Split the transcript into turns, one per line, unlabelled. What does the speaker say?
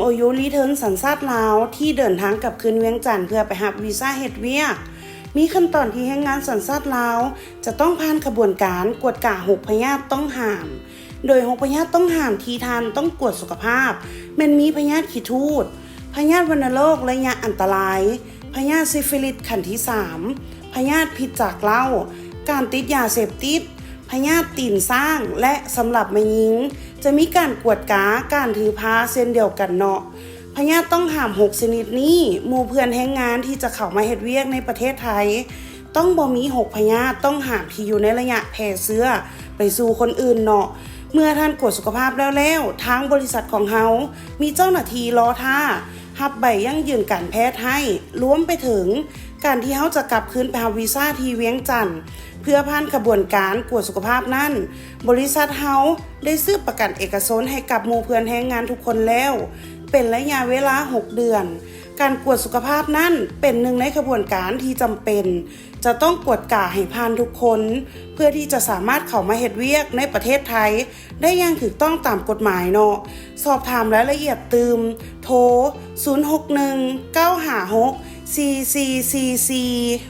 MOU รีเทิร์นสัญชาติลาวที่เดินทางกลับคืนเวียงจันทน์เพื่อไปรับวีซ่าเฮ็ดเวียกมีขั้นตอนที่แรงงานสัญชาติลาวจะต้องผ่านกระบวนการกวดกะ6พยาธิต้องห้ามโดย6พยาธิต้องห้ามที่ท่านต้องตรวจสุขภาพแม่นมีพยาธิขี้ทูตพยาธิวัณโรคระยะอันตรายพยาธิซิฟิลิสขั้นที่3พยาธิพิษจากเหล้าการติดยาเสพติดพยาธิตีนสร้างและสำหรับแม่หญิงจะมีการกวดกาการถือผ้าเส้นเดียวกันเนาะพยาธิต้องห้าม6ชนิดนี้หมู่เพื่อนแรงงานที่จะเข้ามาเฮ็ดเวียกในประเทศไทยต้องบ่มี6พยาธิต้องห้ามที่อยู่ในระยะแพร่เชื้อไปสู่คนอื่นเนาะเมื่อท่านตรวจสุขภาพแล้วทางบริษัทของเฮามีเจ้าหน้าที่รอท่ารับใบยั่งยืนการแพทย์ให้รวมไปถึงการที่เฮาจะกลับคืนไปหาวีซ่าที่เวียงจันทน์เพื่อผ่านกระบวนการตรวจสุขภาพนั้นบริษัทเฮาได้ซื้อประกันเอกชนให้กับหมู่เพื่อนแรงงานทุกคนแล้วเป็นระยะเวลา6เดือนการตรวจสุขภาพนั้นเป็นหนึ่งในกระบวนการที่จำเป็นจะต้องตรวจกาให้ผ่านทุกคนเพื่อที่จะสามารถเข้ามาเฮ็ดเวียกในประเทศไทยได้อย่างถูกต้องตามกฎหมายเนาะสอบถามรายละเอียดตืมโทร061 956 4444